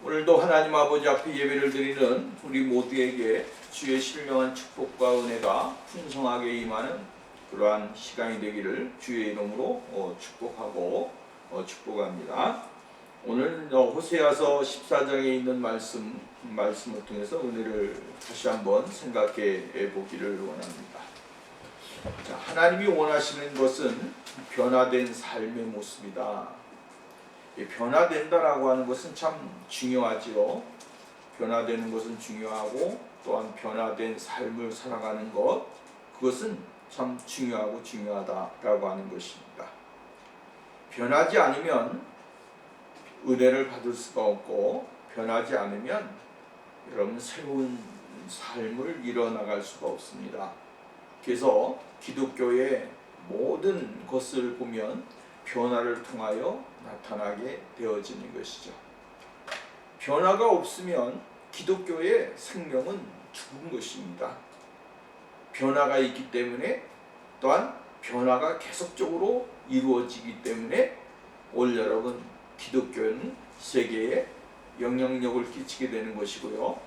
오늘도 하나님 아버지 앞에 예배를 드리는 우리 모두에게 주의 신령한 축복과 은혜가 풍성하게 임하는 그러한 시간이 되기를 주의 이름으로 축복하고 축복합니다. 오늘 호세아서 14장에 있는 말씀을 통해서 은혜를 다시 한번 생각해 보기를 원합니다. 자, 하나님이 원하시는 것은 변화된 삶의 모습이다. 변화된다라고 하는 것은 참 중요하지요. 변화되는 것은 중요하고 또한 변화된 삶을 살아가는 것, 그것은 참 중요하고 중요하다라고 하는 것입니다. 변하지 않으면 은혜를 받을 수가 없고, 변하지 않으면 여러분 새로운 삶을 이뤄나갈 수가 없습니다. 그래서 기독교의 모든 것을 보면 변화를 통하여 나타나게 되어지는 것이죠. 변화가 없으면 기독교의 생명은 죽은 것입니다. 변화가 있기 때문에, 또한 변화가 계속적으로 이루어지기 때문에 올 여러분 기독교는 세계에 영향력을 끼치게 되는 것이고요.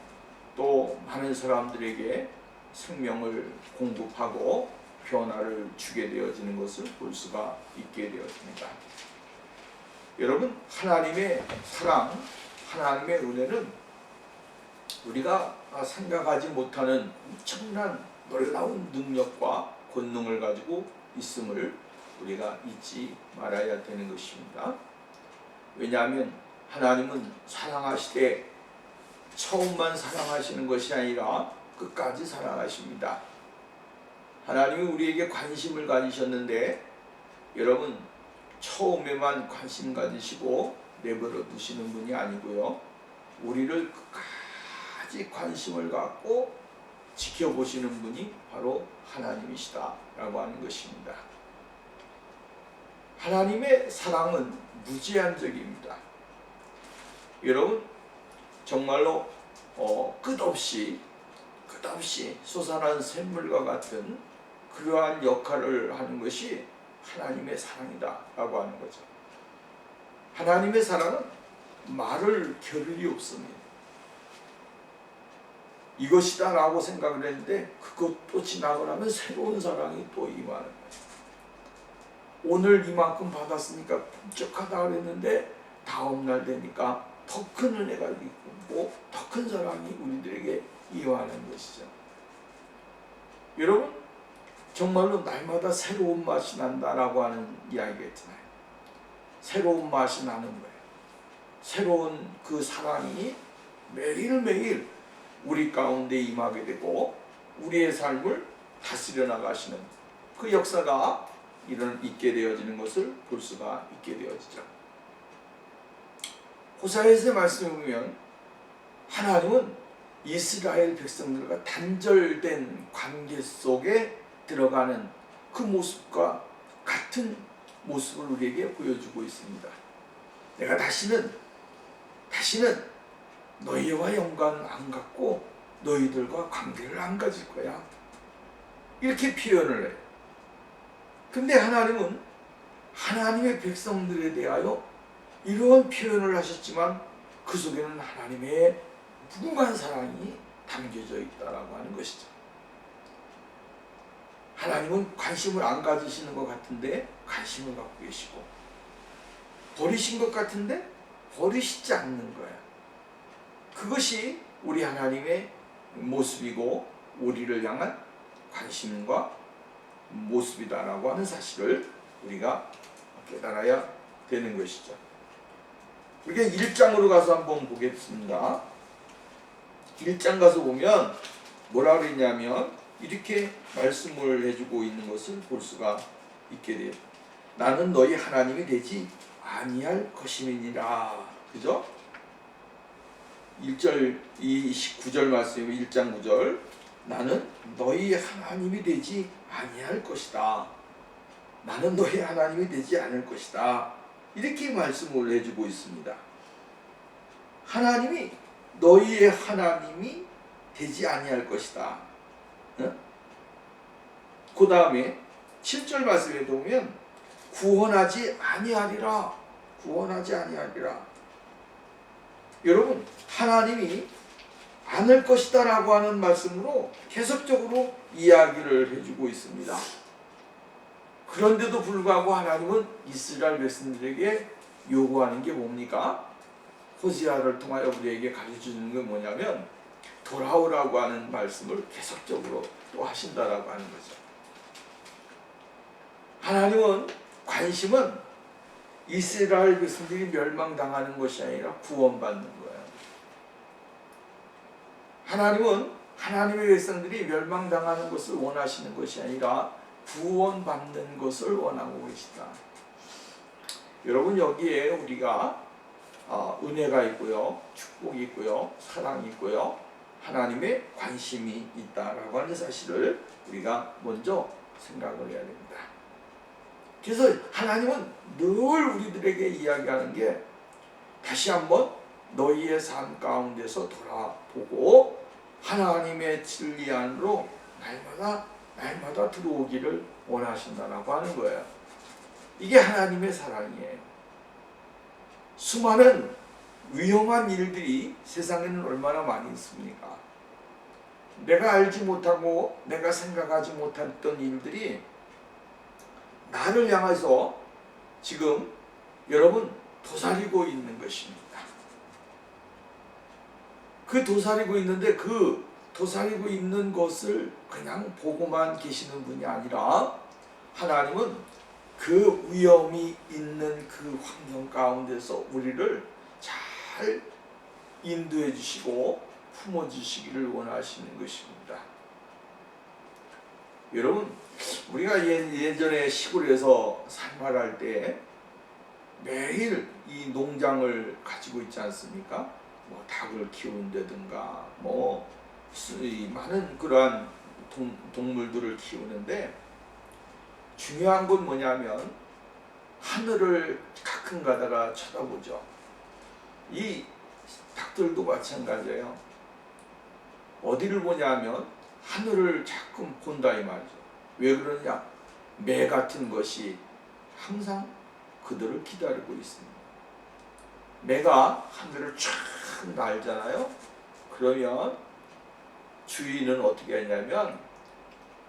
또 많은 사람들에게 생명을 공급하고 변화를 주게 되어지는 것을 볼 수가 있게 되어집니다. 여러분, 하나님의 사랑, 하나님의 은혜는 우리가 생각하지 못하는 엄청난 놀라운 능력과 권능을 가지고 있음을 우리가 잊지 말아야 되는 것입니다. 왜냐하면 하나님은 사랑하시되 처음만 사랑하시는 것이 아니라 끝까지 사랑하십니다. 하나님이 우리에게 관심을 가지셨는데, 여러분 처음에만 관심 가지시고 내버려 두시는 분이 아니고요, 우리를 끝까지 관심을 갖고 지켜보시는 분이 바로 하나님이시다라고 하는 것입니다. 하나님의 사랑은 무제한적입니다. 여러분 정말로 끝없이 솟아난 샘물과 같은 그러한 역할을 하는 것이 하나님의 사랑이다 라고 하는 거죠. 하나님의 사랑은 말을 겨를이 없습니다. 이것이다 라고 생각을 했는데 그것도 지나고 나면 새로운 사랑이 또 임하는 거죠. 오늘 이만큼 받았으니까 풍족하다 그랬는데 다음날 되니까 더 큰 은혜가 있고 더 큰 사랑이 우리들에게 임하는 것이죠. 여러분 정말로 날마다 새로운 맛이 난다라고 하는 이야기가 있잖아요. 새로운 맛이 나는 거예요. 새로운 그 사랑이 매일매일 우리 가운데 임하게 되고 우리의 삶을 다스려 나가시는 그 역사가 있게 되어지는 것을 볼 수가 있게 되어지죠. 호세아서의 말씀을 보면 하나님은 이스라엘 백성들과 단절된 관계 속에 들어가는 그 모습과 같은 모습을 우리에게 보여주고 있습니다. 내가 다시는 너희와 영광을 안 갖고 너희들과 관계를 안 가질 거야, 이렇게 표현을 해요. 근데 하나님은 하나님의 백성들에 대하여 이러한 표현을 하셨지만 그 속에는 하나님의 무궁한 사랑이 담겨져 있다라고 하는 것이죠. 하나님은 관심을 안 가지시는 것 같은데 관심을 갖고 계시고, 버리신 것 같은데 버리시지 않는 거예요. 그것이 우리 하나님의 모습이고 우리를 향한 관심과 모습이다라고 하는 사실을 우리가 깨달아야 되는 것이죠. 우리가 1장으로 가서 한번 보겠습니다. 1장 가서 보면 뭐라 그랬냐면 이렇게 말씀을 해주고 있는 것을 볼 수가 있게 돼요. 나는 너희 하나님이 되지 아니할 것임이니라. 그죠? 1절, 29절 말씀이 1장 9절. 나는 너희 하나님이 되지 아니할 것이다. 나는 너희 하나님이 되지 않을 것이다. 이렇게 말씀을 해주고 있습니다. 하나님이 너희의 하나님이 되지 아니할 것이다. 그 다음에 7절 말씀에 보면 구원하지 아니하리라. 여러분, 하나님이 않을 것이다 라고 하는 말씀으로 계속적으로 이야기를 해주고 있습니다. 그런데도 불구하고 하나님은 이스라엘 백성들에게 요구하는 게 뭡니까? 호세아를 통하여 우리에게 가르쳐주는 게 뭐냐면 돌아오라고 하는 말씀을 계속적으로 또 하신다라고 하는 거죠. 하나님은 관심은 이스라엘 백성들이 멸망당하는 것이 아니라 구원받는 거예요. 하나님은 하나님의 백성들이 멸망당하는 것을 원하시는 것이 아니라 구원받는 것을 원하고 계시다. 여러분, 여기에 우리가 은혜가 있고요, 축복이 있고요, 사랑이 있고요, 하나님의 관심이 있다라고 하는 사실을 우리가 먼저 생각을 해야 됩니다. 그래서 하나님은 늘 우리들에게 이야기하는 게 다시 한번 너희의 삶 가운데서 돌아보고 하나님의 진리 안으로 날마다 들어오기를 원하신다라고 하는 거예요. 이게 하나님의 사랑이에요. 수많은 위험한 일들이 세상에는 얼마나 많이 있습니까? 내가 알지 못하고 내가 생각하지 못했던 일들이 나를 향해서 지금 여러분 도사리고 있는 것입니다. 그 도사리고 있는데 그 도사리고 있는 것을 그냥 보고만 계시는 분이 아니라 하나님은 그 위험이 있는 그 환경 가운데서 우리를 잘 인도해 주시고 품어 주시기를 원하시는 것입니다. 여러분, 우리가 예전에 시골에서 생활할 때 매일 이 농장을 가지고 있지 않습니까? 뭐 닭을 키운다든가 뭐 많은 그러한 동물들을 키우는데 중요한 건 뭐냐면 하늘을 가끔 가다가 쳐다보죠. 이 닭들도 마찬가지예요. 어디를 보냐면 하늘을 자꾸 본다 이 말이죠. 왜 그러냐? 매 같은 것이 항상 그들을 기다리고 있습니다. 매가 하늘을 쫙 날잖아요. 그러면 주인은 어떻게 하냐면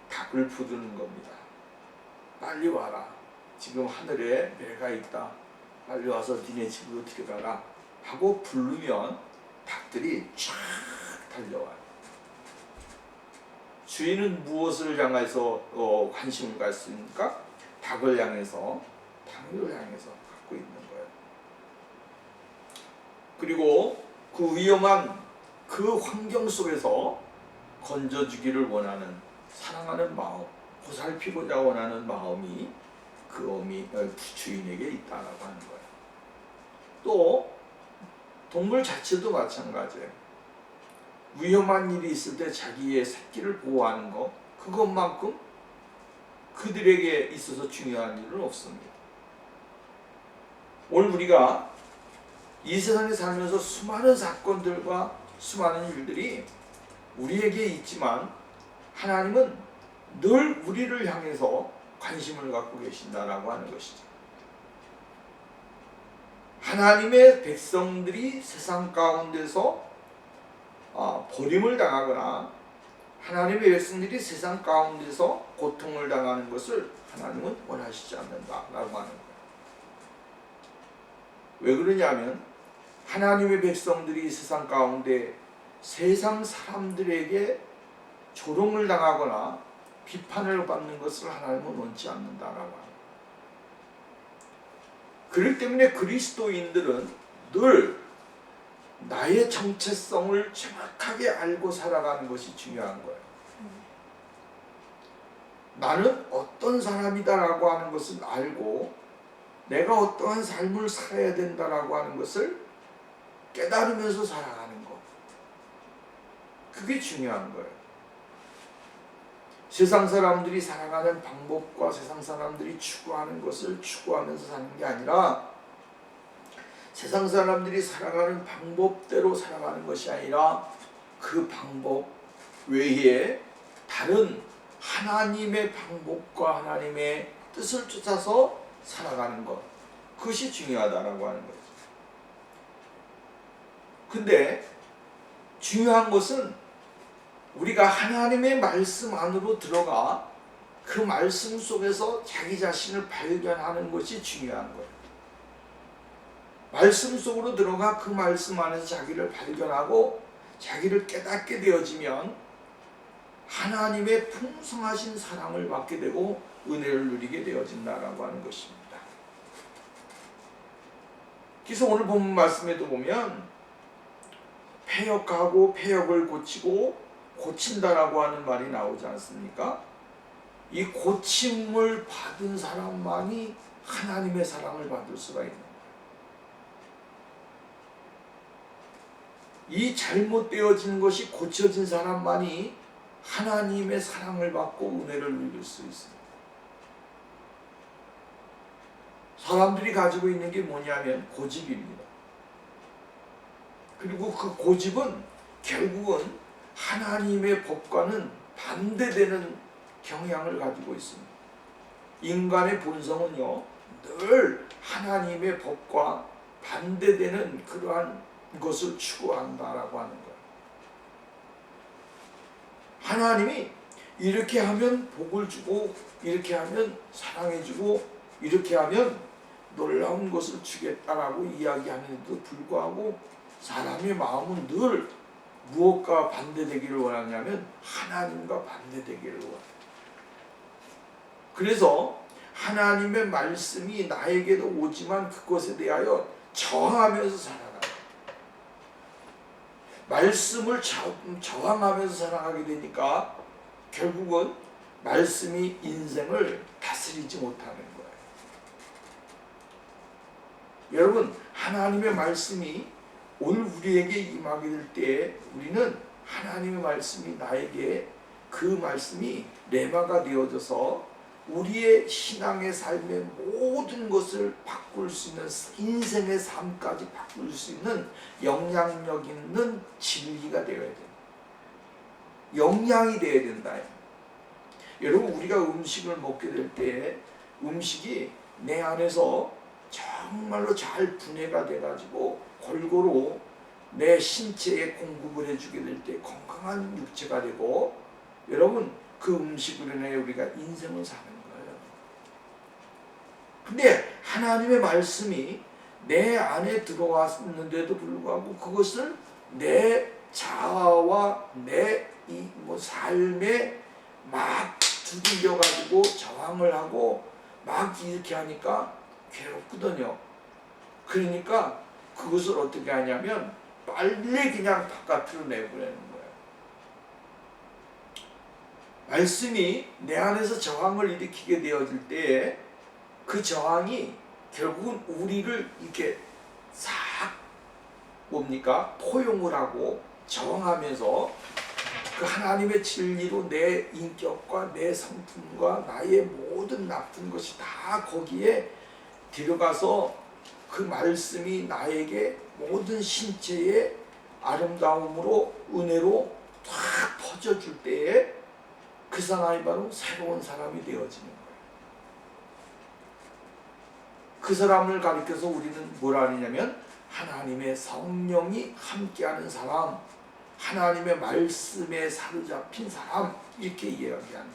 닭을 부르는 겁니다. 빨리 와라. 지금 하늘에 매가 있다. 빨리 와서 니네 집으로 들어가라. 하고 부르면 닭들이 쫙 달려와요. 주인은 무엇을 향해서 관심을 갖습니까? 닭을 향해서 갖고 있는 거예요. 그리고 그 위험한 그 환경 속에서 건져주기를 원하는 사랑하는 마음, 보살피고자 원하는 마음이 그 주인에게 있다라고 하는 거예요. 또 동물 자체도 마찬가지예요. 위험한 일이 있을 때 자기의 새끼를 보호하는 것, 그것만큼 그들에게 있어서 중요한 일은 없습니다. 오늘 우리가 이 세상에 살면서 수많은 사건들과 수많은 일들이 우리에게 있지만 하나님은 늘 우리를 향해서 관심을 갖고 계신다라고 하는 것이죠. 하나님의 백성들이 세상 가운데서 버림을 당하거나 하나님의 백성들이 세상 가운데서 고통을 당하는 것을 하나님은 원하시지 않는다라고 하는 거예요. 왜 그러냐면 하나님의 백성들이 세상 가운데 세상 사람들에게 조롱을 당하거나 비판을 받는 것을 하나님은 원치 않는다라고 합니다. 그렇기 때문에 그리스도인들은 늘 나의 정체성을 정확하게 알고 살아가는 것이 중요한 거예요. 나는 어떤 사람이다라고 하는 것을 알고 내가 어떠한 삶을 살아야 된다라고 하는 것을 깨달으면서 살아가는 것. 그게 중요한 거예요. 세상 사람들이 살아가는 방법과 세상 사람들이 추구하는 것을 추구하면서 사는 게 아니라 세상 사람들이 살아가는 방법대로 살아가는 것이 아니라 그 방법 외에 다른 하나님의 방법과 하나님의 뜻을 쫓아서 살아가는 것, 그것이 중요하다라고 하는 거죠. 근데 중요한 것은 우리가 하나님의 말씀 안으로 들어가 그 말씀 속에서 자기 자신을 발견하는 것이 중요한 거예요. 말씀 속으로 들어가 그 말씀 안에서 자기를 발견하고 자기를 깨닫게 되어지면 하나님의 풍성하신 사랑을 받게 되고 은혜를 누리게 되어진다라고 하는 것입니다. 그래서 오늘 본문 말씀에도 보면 패역하고 패역을 고치고 고친다라고 하는 말이 나오지 않습니까? 이 고침을 받은 사람만이 하나님의 사랑을 받을 수가 있는 거예요. 이 잘못되어진 것이 고쳐진 사람만이 하나님의 사랑을 받고 은혜를 누릴 수 있습니다. 사람들이 가지고 있는 게 뭐냐면 고집입니다. 그리고 그 고집은 결국은 하나님의 법과는 반대되는 경향을 가지고 있습니다. 인간의 본성은요, 늘 하나님의 법과 반대되는 그러한 것을 추구한다라고 하는 거예요. 하나님이 이렇게 하면 복을 주고, 이렇게 하면 사랑해주고, 이렇게 하면 놀라운 것을 주겠다라고 이야기하는데도 불구하고 사람의 마음은 늘 무엇과 반대되기를 원하냐면 하나님과 반대되기를 원해요. 그래서 하나님의 말씀이 나에게도 오지만 그것에 대하여 저항하면서 살아가요. 말씀을 저항하면서 살아가게 되니까 결국은 말씀이 인생을 다스리지 못하는 거예요. 여러분, 하나님의 말씀이 오늘 우리에게 임하게 될 때 우리는 하나님의 말씀이 나에게 그 말씀이 레마가 되어져서 우리의 신앙의 삶의 모든 것을 바꿀 수 있는, 인생의 삶까지 바꿀 수 있는 영향력 있는 진리가 되어야 된다. 영향이 되어야 된다. 여러분, 우리가 음식을 먹게 될 때 음식이 내 안에서 정말로 잘 분해가 돼가지고 골고루 내 신체에 공급을 해주게 될 때 건강한 육체가 되고, 여러분, 그 음식으로 인해 우리가 인생을 사는 거예요. 근데 하나님의 말씀이 내 안에 들어왔는데도 불구하고 그것을 내 자아와 내 삶에 막 두들겨 가지고 저항을 하고 막 이렇게 하니까 괴롭거든요. 그러니까 그것을 어떻게 하냐면 빨리 그냥 바깥으로 내보내는 거예요. 말씀이 내 안에서 저항을 일으키게 되어질 때에 그 저항이 결국은 우리를 이렇게 싹 포용을 하고 저항하면서 그 하나님의 진리로 내 인격과 내 성품과 나의 모든 나쁜 것이 다 거기에 들어가서 그 말씀이 나에게 모든 신체의 아름다움으로 은혜로 탁 퍼져줄 때에 그 사람이 바로 새로운 사람이 되어지는 거예요. 그 사람을 가리켜서 우리는 뭐라 하느냐면 하나님의 성령이 함께하는 사람, 하나님의 말씀에 사로잡힌 사람, 이렇게 이야기하는 거예요.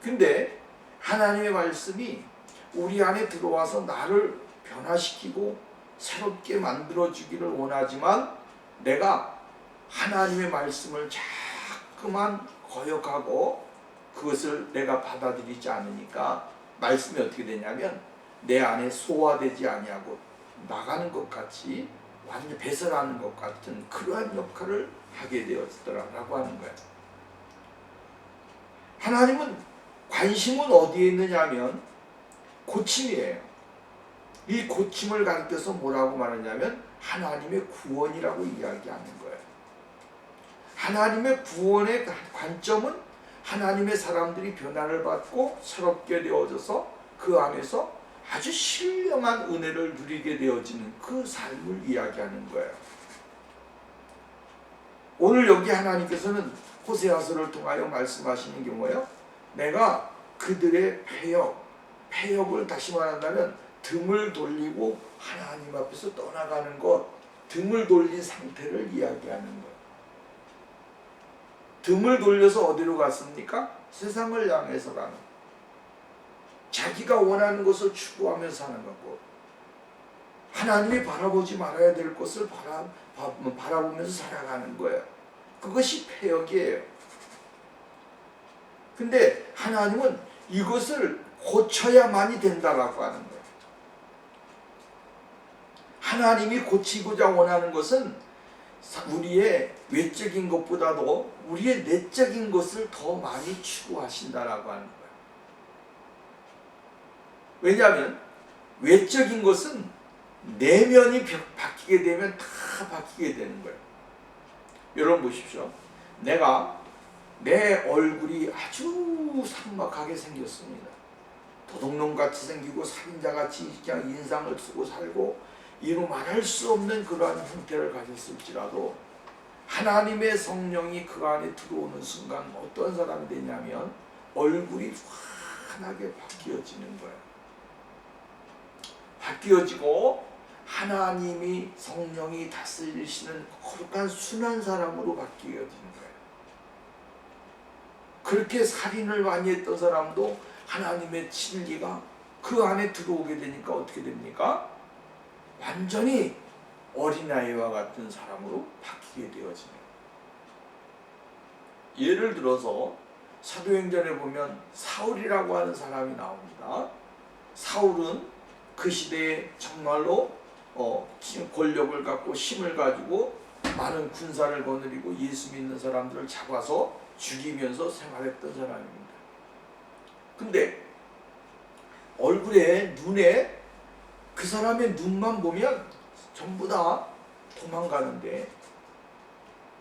근데 하나님의 말씀이 우리 안에 들어와서 나를 변화시키고 새롭게 만들어주기를 원하지만 내가 하나님의 말씀을 자꾸만 거역하고 그것을 내가 받아들이지 않으니까 말씀이 어떻게 되냐면 내 안에 소화되지 아니하고 나가는 것 같이 완전 배설하는 것 같은 그러한 역할을 하게 되었더라라고 하는 거예요. 하나님은 관심은 어디에 있느냐 하면 고침이에요. 이 고침을 가리켜서 뭐라고 말하냐면 하나님의 구원이라고 이야기하는 거예요. 하나님의 구원의 관점은 하나님의 사람들이 변화를 받고 새롭게 되어져서 그 안에서 아주 신령한 은혜를 누리게 되어지는 그 삶을 이야기하는 거예요. 오늘 여기 하나님께서는 호세아서를 통하여 말씀하시는 게 뭐예요? 내가 그들의 패역을 다시 말한다면 등을 돌리고 하나님 앞에서 떠나가는 것, 등을 돌린 상태를 이야기하는 거예요. 등을 돌려서 어디로 갔습니까? 세상을 향해서 가는 거예요. 자기가 원하는 것을 추구하며 사는 거고, 하나님이 바라보지 말아야 될 것을 바라보면서 살아가는 거예요. 그것이 폐역이에요. 근데 하나님은 이것을 고쳐야만이 된다라고 하는 거예요. 하나님이 고치고자 원하는 것은 우리의 외적인 것보다도 우리의 내적인 것을 더 많이 추구하신다라고 하는 거예요. 왜냐하면 외적인 것은 내면이 바뀌게 되면 다 바뀌게 되는 거예요. 여러분 보십시오. 내가 내 얼굴이 아주 삭막하게 생겼습니다. 도둑놈같이 생기고 살인자같이 그냥 인상을 쓰고 살고 이루 말할 수 없는 그러한 형태를 가졌을지라도 하나님의 성령이 그 안에 들어오는 순간 어떤 사람이 되냐면 얼굴이 환하게 바뀌어지는 거예요. 바뀌어지고 하나님이 성령이 다스리시는 거룩한 순한 사람으로 바뀌어지는 거예요. 그렇게 살인을 많이 했던 사람도 하나님의 진리가 그 안에 들어오게 되니까 어떻게 됩니까? 완전히 어린아이와 같은 사람으로 바뀌게 되어지네요. 예를 들어서 사도행전에 보면 사울이라고 하는 사람이 나옵니다. 사울은 그 시대에 정말로 권력을 갖고 힘을 가지고 많은 군사를 거느리고 예수 믿는 사람들을 잡아서 죽이면서 생활했던 사람입니다. 근데 얼굴에 눈에 그 사람의 눈만 보면 전부 다 도망가는데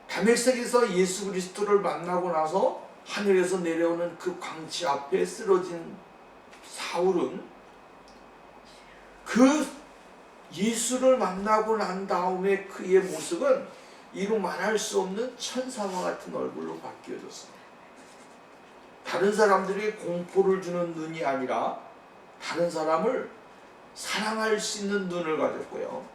다메섹에서 예수 그리스도를 만나고 나서 하늘에서 내려오는 그 광채 앞에 쓰러진 사울은 그 예수를 만나고 난 다음에 그의 모습은 이루 말할 수 없는 천사와 같은 얼굴로 바뀌어졌습니다. 다른 사람들이 공포를 주는 눈이 아니라 다른 사람을 사랑할 수 있는 눈을 가졌고요.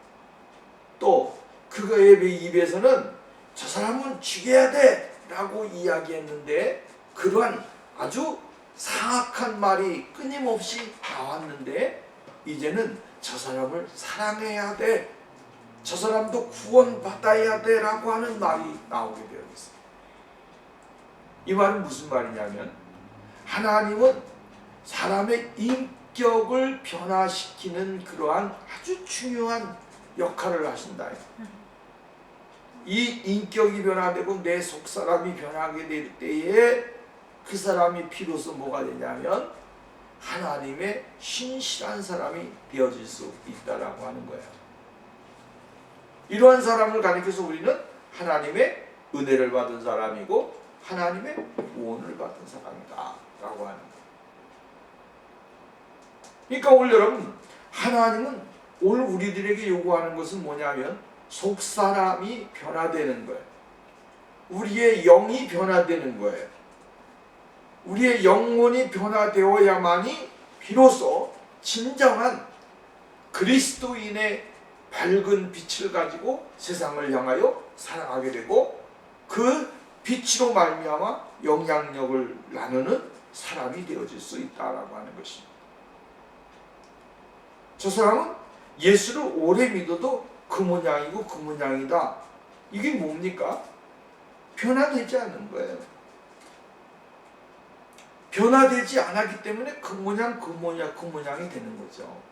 또 그의 입에서는 저 사람은 죽여야 돼 라고 이야기했는데 그러한 아주 사악한 말이 끊임없이 나왔는데 이제는 저 사람을 사랑해야 돼, 저 사람도 구원받아야 돼 라고 하는 말이 나오게 되어 있습니다. 이 말은 무슨 말이냐면 하나님은 사람의 인격을 변화시키는 그러한 아주 중요한 역할을 하신다. 이 인격이 변화되고 내 속사람이 변하게 될 때에 그 사람이 비로소 뭐가 되냐면 하나님의 신실한 사람이 되어질 수 있다라고 하는 거예요. 이러한 사람을 가리켜서 우리는 하나님의 은혜를 받은 사람이고 하나님의 구원을 받은 사람이다 라고 하는 거예요. 그러니까 오늘 여러분 하나님은 오늘 우리들에게 요구하는 것은 뭐냐면 속사람이 변화되는 거예요. 우리의 영이 변화되는 거예요. 우리의 영혼이 변화되어야만이 비로소 진정한 그리스도인의 밝은 빛을 가지고 세상을 향하여 살아가게 되고 그 빛으로 말미암아 영향력을 나누는 사람이 되어질 수 있다라고 하는 것입니다. 저 사람은 예수를 오래 믿어도 그 모양이고 그 모양이다. 이게 뭡니까? 변화되지 않는 거예요. 변화되지 않았기 때문에 그 모양이 되는 거죠.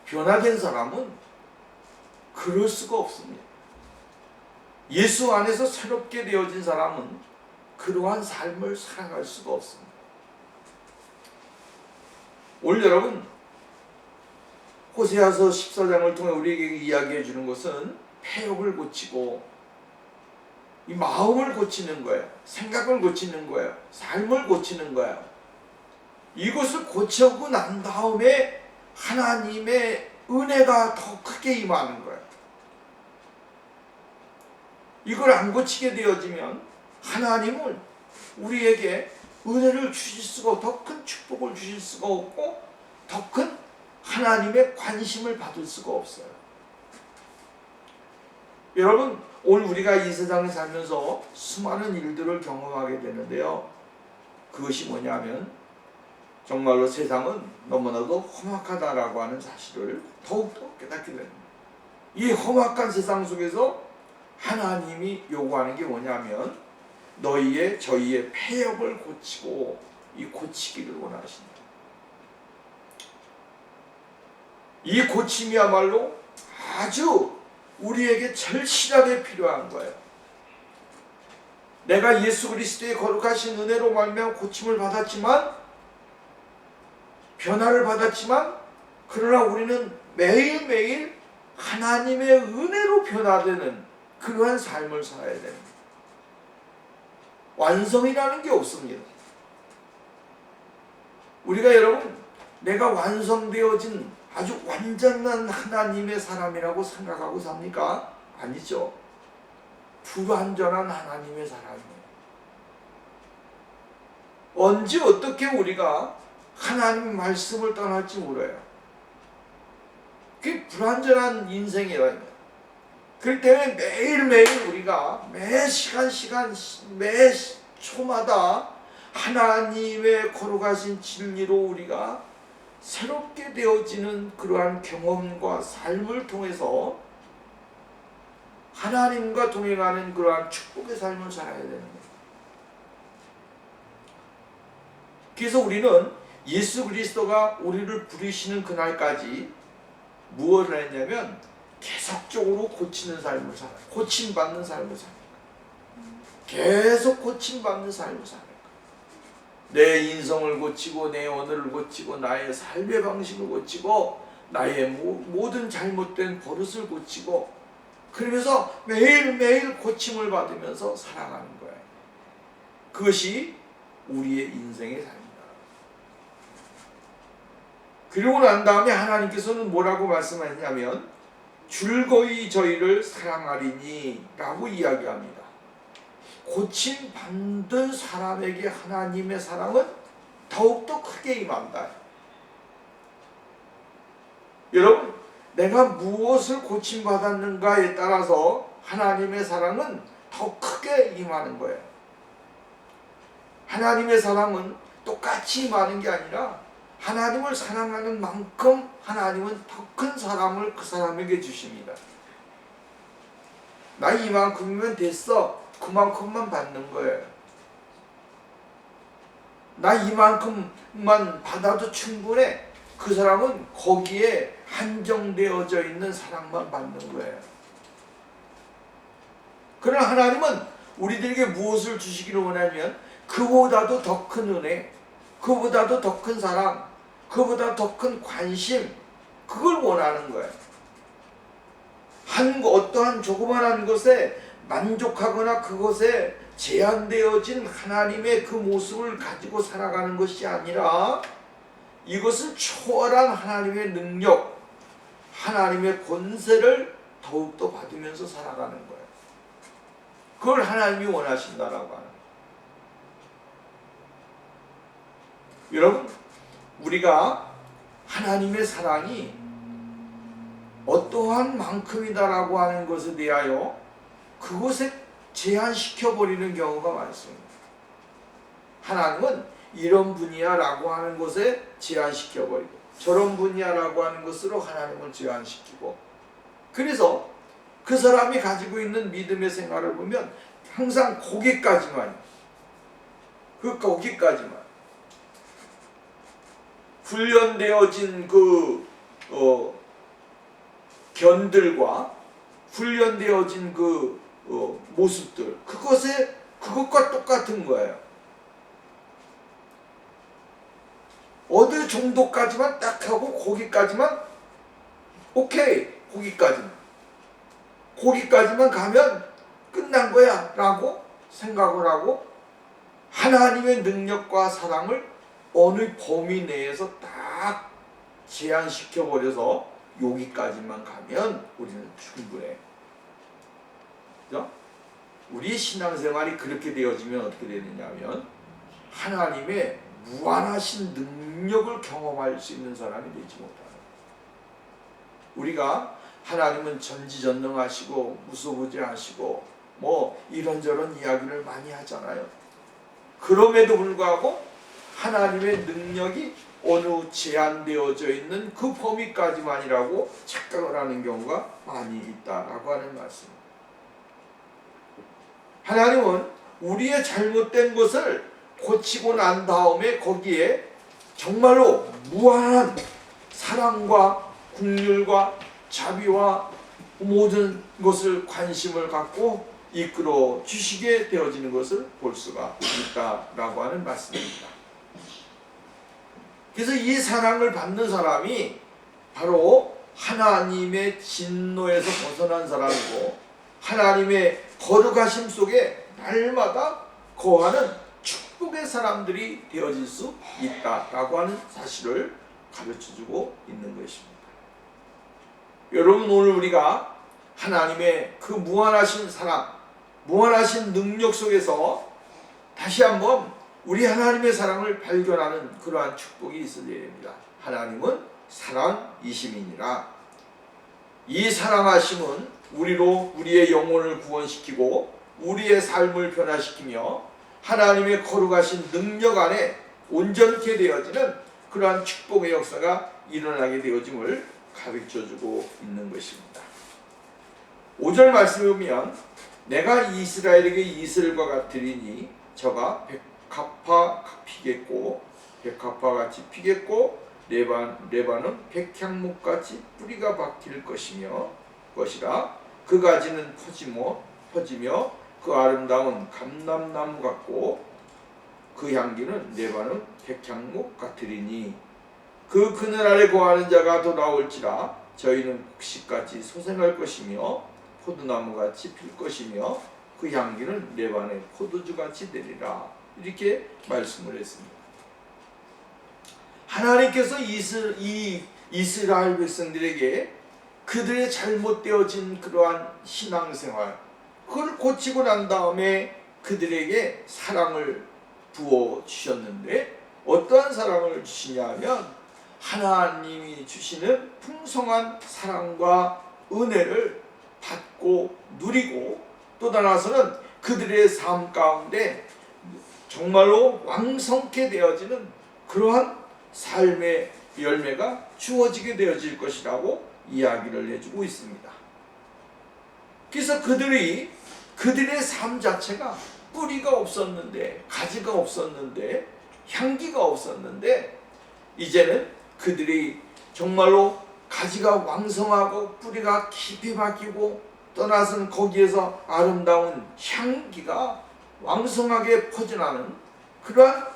변화된 사람은 그럴 수가 없습니다. 예수 안에서 새롭게 되어진 사람은 그러한 삶을 살아갈 수가 없습니다. 오늘 여러분 호세아서 14장을 통해 우리에게 이야기해 주는 것은 폐역을 고치고 이 마음을 고치는 거예요. 생각을 고치는 거예요. 삶을 고치는 거예요. 이것을 고치고 난 다음에 하나님의 은혜가 더 크게 임하는 거예요. 이걸 안 고치게 되어지면 하나님은 우리에게 은혜를 주실 수가 더 큰 축복을 주실 수가 없고 더 큰 하나님의 관심을 받을 수가 없어요. 여러분, 오늘 우리가 이 세상에 살면서 수많은 일들을 경험하게 되는데요. 그것이 뭐냐면 정말로 세상은 너무나도 험악하다라고 하는 사실을 더욱더 깨닫게 됩니다. 이 험악한 세상 속에서 하나님이 요구하는 게 뭐냐면 저희의 폐역을 고치고 이 고치기를 원하신다. 이 고침이야말로 아주 우리에게 절실하게 필요한 거예요. 내가 예수 그리스도의 거룩하신 은혜로 말미암아 고침을 받았지만, 변화를 받았지만, 그러나 우리는 매일매일 하나님의 은혜로 변화되는 그러한 삶을 살아야 됩니다. 완성이라는 게 없습니다. 우리가 여러분, 내가 완성되어진 아주 완전한 하나님의 사람이라고 생각하고 삽니까? 아니죠. 불완전한 하나님의 사람이에요. 언제 어떻게 우리가 하나님 말씀을 떠날지 몰라요. 그게 불완전한 인생이에요. 그렇기 때문에 매일매일 우리가 매 시간 매 초마다 하나님의 거룩하신 진리로 우리가 새롭게 되어지는 그러한 경험과 삶을 통해서 하나님과 동행하는 그러한 축복의 삶을 살아야 되는 거예요. 그래서 우리는 예수 그리스도가 우리를 부르시는 그날까지 무엇을 했냐면 계속적으로 고치는 삶을 살아요. 고침받는 삶을 살아요. 계속 고침받는 삶을 살아요. 내 인성을 고치고 내 언어를 고치고 나의 삶의 방식을 고치고 나의 모든 잘못된 버릇을 고치고 그러면서 매일매일 고침을 받으면서 살아가는 거예요. 그것이 우리의 인생의 삶입니다. 그리고 난 다음에 하나님께서는 뭐라고 말씀하셨냐면 즐거이 저희를 사랑하리니 라고 이야기합니다. 고침받는 사람에게 하나님의 사랑은 더욱더 크게 임한다. 여러분, 내가 무엇을 고침받았는가에 따라서 하나님의 사랑은 더 크게 임하는 거예요. 하나님의 사랑은 똑같이 임하는 게 아니라 하나님을 사랑하는 만큼 하나님은 더 큰 사랑을 그 사람에게 주십니다. 나 이만큼이면 됐어. 그만큼만 받는 거예요. 나 이만큼만 받아도 충분해. 그 사람은 거기에 한정되어져 있는 사랑만 받는 거예요. 그러나 하나님은 우리들에게 무엇을 주시기를 원하면 그보다도 더 큰 은혜, 그보다도 더 큰 사랑, 그보다 더 큰 관심, 그걸 원하는 거예요. 어떠한 조그만한 것에 만족하거나 그것에 제한되어진 하나님의 그 모습을 가지고 살아가는 것이 아니라 이것은 초월한 하나님의 능력, 하나님의 권세를 더욱더 받으면서 살아가는 거예요. 그걸 하나님이 원하신다라고 하는 거예요. 여러분, 우리가 하나님의 사랑이 어떠한 만큼이다라고 하는 것에 대하여 그것에 제한시켜버리는 경우가 많습니다. 하나님은 이런 분이야 라고 하는 것에 제한시켜버리고 저런 분이야 라고 하는 것으로 하나님을 제한시키고, 그래서 그 사람이 가지고 있는 믿음의 생활을 보면 항상 거기까지만 훈련되어진 견들과 훈련되어진 모습들, 그것과 똑같은 거예요. 어느 정도까지만 딱 하고 거기까지만 오케이, 거기까지만 가면 끝난 거야 라고 생각을 하고 하나님의 능력과 사랑을 어느 범위 내에서 딱 제한시켜버려서 여기까지만 가면 우리는 충분해. 그죠? 우리 신앙생활이 그렇게 되어지면 어떻게 되느냐면 하나님의 무한하신 능력을 경험할 수 있는 사람이 되지 못하는, 우리가 하나님은 전지전능하시고 무소부재하시고 뭐 이런저런 이야기를 많이 하잖아요. 그럼에도 불구하고 하나님의 능력이 어느 제한되어져 있는 그 범위까지만이라고 착각을 하는 경우가 많이 있다라고 하는 말씀입니다. 하나님은 우리의 잘못된 것을 고치고 난 다음에 거기에 정말로 무한한 사랑과 긍휼과 자비와 모든 것을 관심을 갖고 이끌어 주시게 되어지는 것을 볼 수가 있다라고 하는 말씀입니다. 그래서 이 사랑을 받는 사람이 바로 하나님의 진노에서 벗어난 사람이고 하나님의 거룩하심 속에 날마다 거하는 축복의 사람들이 되어질 수 있다라고 하는 사실을 가르쳐주고 있는 것입니다. 여러분, 오늘 우리가 하나님의 그 무한하신 사랑, 무한하신 능력 속에서 다시 한번 우리 하나님의 사랑을 발견하는 그러한 축복이 있어야 됩니다. 하나님은 사랑이심이니라. 이 사랑하심은 우리의 영혼을 구원시키고 우리의 삶을 변화시키며 하나님의 거룩하신 능력 안에 온전케 되어지는 그러한 축복의 역사가 일어나게 되어짐을 가르쳐주고 있는 것입니다. 5절 말씀에 보면 내가 이스라엘에게 이슬과 같으리니 저가 백합화 피겠고 백합화같이 피겠고 레바는 백향목같이 뿌리가 박힐 것이라 그 가지는 퍼지며 그 아름다운 감람나무 같고 그 향기는 레바논 백향목 같으리니 그 그늘 아래 거하는 자가 돌아올지라 저희는 곡식같이 소생할 것이며 포도나무같이 필 것이며 그 향기는 레바논의 포도주같이 되리라. 이렇게 말씀을 했습니다. 하나님께서 이스라엘 백성들에게 그들의 잘못되어진 그러한 신앙생활 그걸 고치고 난 다음에 그들에게 사랑을 부어주셨는데 어떠한 사랑을 주시냐면 하나님이 주시는 풍성한 사랑과 은혜를 받고 누리고 또 따라서는 그들의 삶 가운데 정말로 왕성케 되어지는 그러한 삶의 열매가 주어지게 되어질 것이라고 이야기를 해주고 있습니다. 그래서 그들의 삶 자체가 뿌리가 없었는데 가지가 없었는데 향기가 없었는데 이제는 그들이 정말로 가지가 왕성하고 뿌리가 깊이 박히고 떠나서는 거기에서 아름다운 향기가 왕성하게 퍼져나는 그러한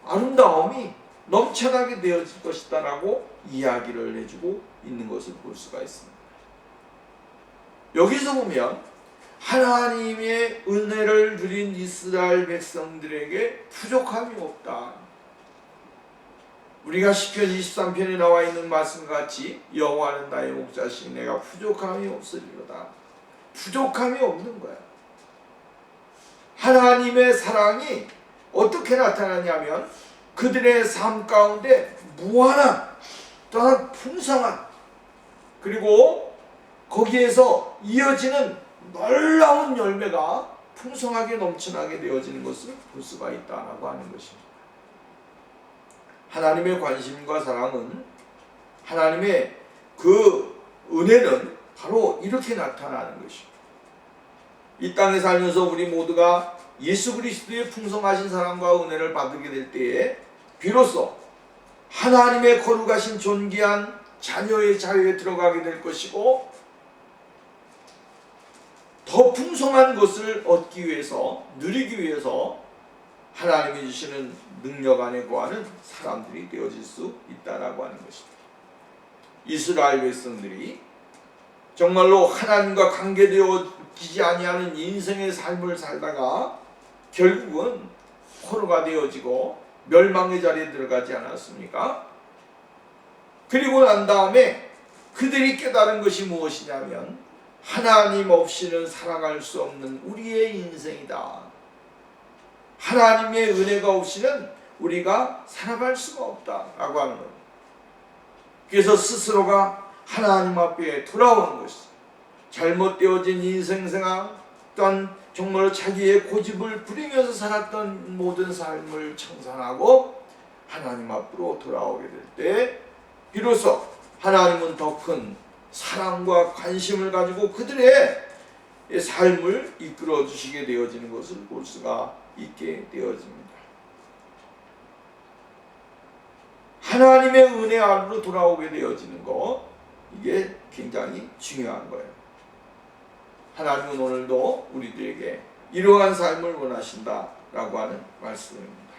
아름다움이 넘쳐나게 되어질 것이다 라고 이야기를 해주고 있는 것을 볼 수가 있습니다. 여기서 보면 하나님의 은혜를 누린 이스라엘 백성들에게 부족함이 없다. 우리가 시편 23편에 나와 있는 말씀같이 여호와는 나의 목자시니 내가 부족함이 없으리로다. 부족함이 없는 거야. 하나님의 사랑이 어떻게 나타나냐면 그들의 삶 가운데 무한한 또한 풍성한 그리고 거기에서 이어지는 놀라운 열매가 풍성하게 넘쳐나게 되어지는 것을 볼 수가 있다라고 하는 것입니다. 하나님의 관심과 사랑은 하나님의 그 은혜는 바로 이렇게 나타나는 것입니다. 이 땅에 살면서 우리 모두가 예수 그리스도의 풍성하신 사랑과 은혜를 받게 될 때에 비로소 하나님의 거룩하신 존귀한 자녀의 자유에 들어가게 될 것이고 더 풍성한 것을 얻기 위해서 누리기 위해서 하나님이 주시는 능력 안에 거하는 사람들이 되어질 수 있다라고 하는 것입니다. 이스라엘 백성들이 정말로 하나님과 관계되어지지 아니하는 인생의 삶을 살다가 결국은 포로가 되어지고 멸망의 자리에 들어가지 않았습니까? 그리고 난 다음에 그들이 깨달은 것이 무엇이냐면 하나님 없이는 살아갈 수 없는 우리의 인생이다. 하나님의 은혜가 없이는 우리가 살아갈 수가 없다라고 하는 겁니다. 그래서 스스로가 하나님 앞에 돌아오는 것이죠. 잘못되어진 인생생활 또한 정말 자기의 고집을 부리면서 살았던 모든 삶을 청산하고 하나님 앞으로 돌아오게 될 때 비로소 하나님은 더 큰 사랑과 관심을 가지고 그들의 삶을 이끌어 주시게 되어지는 것을 볼 수가 있게 되어집니다. 하나님의 은혜 아래로 돌아오게 되어지는 것, 이게 굉장히 중요한 거예요. 하나님은 오늘도 우리들에게 이러한 삶을 원하신다라고 하는 말씀입니다.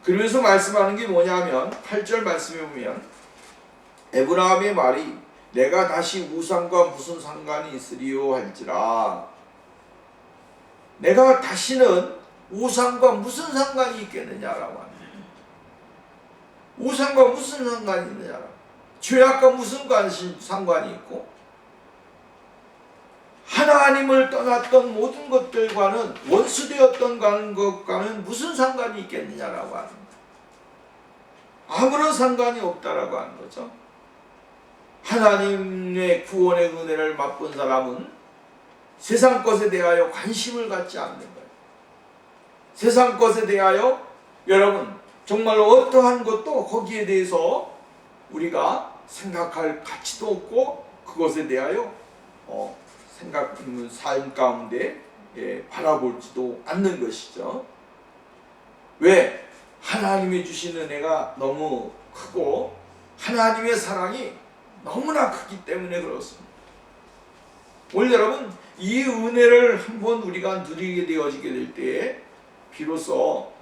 그러면서 말씀하는 게 뭐냐면 8절 말씀에 보면 에브라함의 말이 내가 다시 우상과 무슨 상관이 있으리요 할지라. 내가 다시는 우상과 무슨 상관이 있겠느냐라고 합니다. 우상과 무슨 상관이 있느냐라고. 죄악과 무슨 상관이 있고 하나님을 떠났던 모든 것들과는 원수되었던 것과는 무슨 상관이 있겠느냐라고 합니다. 아무런 상관이 없다라고 하는 거죠. 하나님의 구원의 은혜를 맛본 사람은 세상 것에 대하여 관심을 갖지 않는 거예요. 세상 것에 대하여 여러분 정말 어떠한 것도 거기에 대해서 우리가 생각할 가치도 없고 그것에 대하여 삶 가운데 바라볼지도 않는 것이죠. 왜? 하나님이 주신 은혜가 너무 크고 하나님의 사랑이 너무나 크기 때문에 그렇습니다. 오늘 여러분 이 은혜를 한번 우리가 누리게 되어지게 될 때에 비로소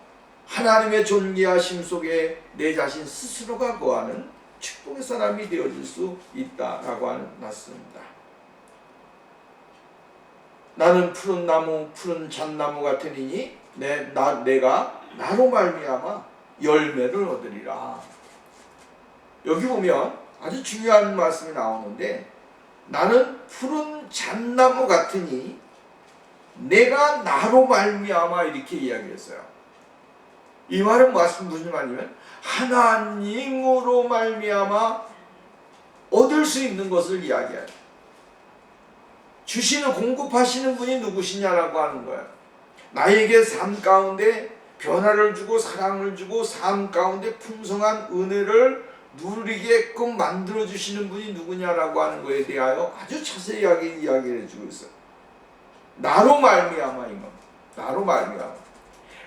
하나님의 존귀하심 속에 내 자신 스스로가 거하는 축복의 사람이 되어질 수 있다라고 하는 말씀입니다. 나는 푸른 나무 푸른 잣나무 같으니 내가 나로 말미암아 열매를 얻으리라. 여기 보면 아주 중요한 말씀이 나오는데 나는 푸른 잣나무 같으니 내가 나로 말미암아 이렇게 이야기했어요. 이 말은 무슨 말이냐면 하나님으로 말미암아 얻을 수 있는 것을 이야기해요. 주시는 공급하시는 분이 누구시냐라고 하는 거예요. 나에게 삶 가운데 변화를 주고 사랑을 주고 삶 가운데 풍성한 은혜를 누리게끔 만들어주시는 분이 누구냐라고 하는 것에 대하여 아주 자세하게 이야기를 해주고 있어요. 나로 말미암아 이거. 나로 말미암아.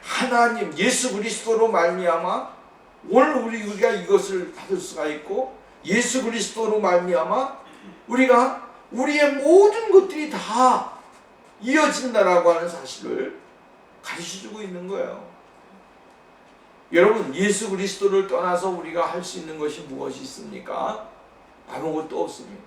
하나님 예수 그리스도로 말미암아 오늘 우리가 이것을 받을 수가 있고 예수 그리스도로 말미암아 우리가 우리의 모든 것들이 다 이어진다라고 하는 사실을 가르쳐주고 있는 거예요. 여러분 예수 그리스도를 떠나서 우리가 할 수 있는 것이 무엇이 있습니까? 아무것도 없습니다.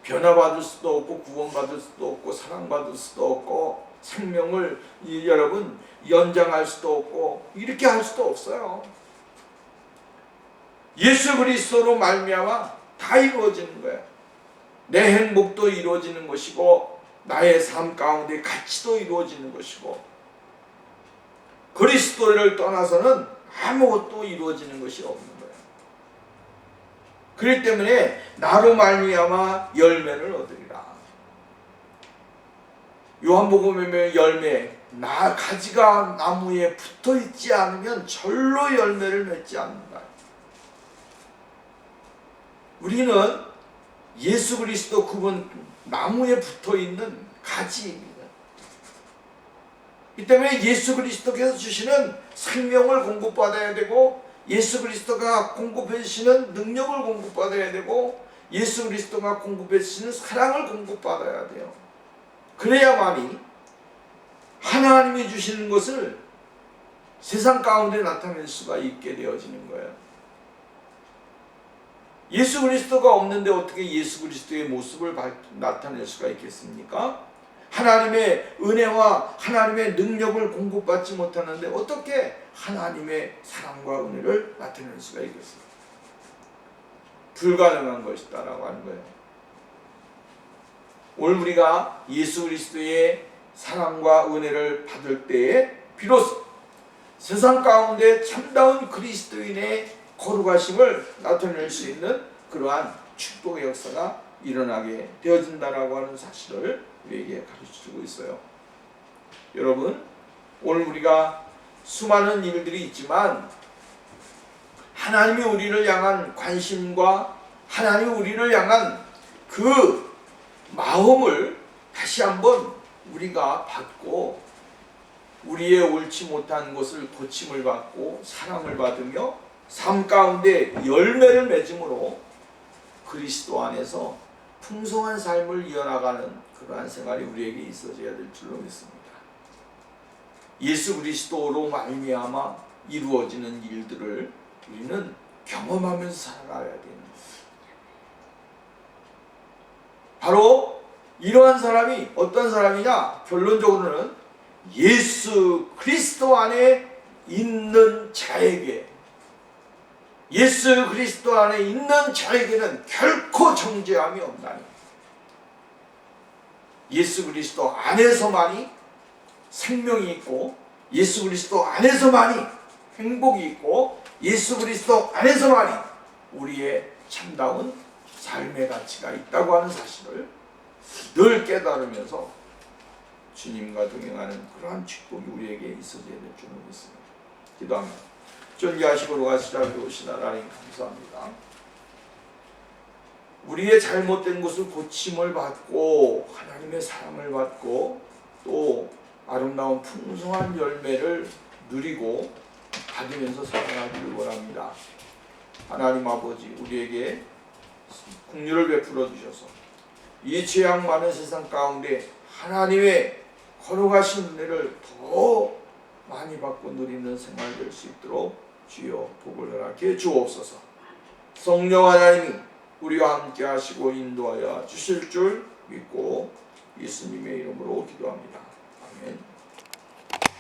변화받을 수도 없고 구원받을 수도 없고 사랑받을 수도 없고 생명을 여러분 연장할 수도 없고 이렇게 할 수도 없어요. 예수 그리스도로 말미암아 다 이루어지는 거예요. 내 행복도 이루어지는 것이고 나의 삶 가운데 가치도 이루어지는 것이고 그리스도를 떠나서는 아무것도 이루어지는 것이 없는 거예요. 그렇기 때문에 나로 말미암아 열매를 얻으리라. 요한복음에 열매 가지가 나무에 붙어있지 않으면 절로 열매를 맺지 않는다. 우리는 예수 그리스도 그분 나무에 붙어있는 가지입니다. 이 때문에 예수 그리스도께서 주시는 생명을 공급받아야 되고 예수 그리스도가 공급해 주시는 능력을 공급받아야 되고 예수 그리스도가 공급해 주시는 사랑을 공급받아야 돼요. 그래야만이 하나님이 주시는 것을 세상 가운데 나타낼 수가 있게 되어지는 거예요. 예수 그리스도가 없는데 어떻게 예수 그리스도의 모습을 나타낼 수가 있겠습니까? 하나님의 은혜와 하나님의 능력을 공급받지 못하는데 어떻게 하나님의 사랑과 은혜를 나타낼 수가 있겠어요? 불가능한 것이다라고 하는 거예요. 오늘 우리가 예수 그리스도의 사랑과 은혜를 받을 때에 비로소 세상 가운데 참다운 그리스도인의 거룩하심을 나타낼 수 있는 그러한 축복의 역사가 일어나게 되어진다라고 하는 사실을 우리에게 가르쳐주고 있어요. 여러분, 오늘 우리가 수많은 일들이 있지만 하나님이 우리를 향한 관심과 하나님이 우리를 향한 그 마음을 다시 한번 우리가 받고 우리의 옳지 못한 것을 고침을 받고 사랑을 받으며 삶 가운데 열매를 맺음으로 그리스도 안에서 풍성한 삶을 이어나가는 그러한 생활이 우리에게 있어져야 될 줄로 믿습니다. 예수 그리스도로 말미암아 이루어지는 일들을 우리는 경험하면서 살아가야 되는 것입니다. 바로 이러한 사람이 어떤 사람이냐? 결론적으로는 예수 그리스도 안에 있는 자에게, 예수 그리스도 안에 있는 자에게는 결코 정죄함이 없나니 예수 그리스도 안에서만이 생명이 있고 예수 그리스도 안에서만이 행복이 있고 예수 그리스도 안에서만이 우리의 참다운 삶의 가치가 있다고 하는 사실을 늘 깨달으면서 주님과 동행하는 그러한 축복이 우리에게 있어져야 될 줄로 믿습니다. 기도합니다. 존귀하시고 거룩하시고 오신 하나님 감사합니다. 우리의 잘못된 것을 고침을 받고 하나님의 사랑을 받고 또 아름다운 풍성한 열매를 누리고 받으면서 살아가기를 원합니다. 하나님 아버지, 우리에게 긍휼을 베풀어 주셔서 이 죄악 많은 세상 가운데 하나님의 거룩하신 은혜를 더 많이 받고 누리는 생활 될 수 있도록 주여 복을 허락해 주옵소서. 성령 하나님이 우리와 함께 하시고 인도하여 주실 줄 믿고 예수님의 이름으로 기도합니다.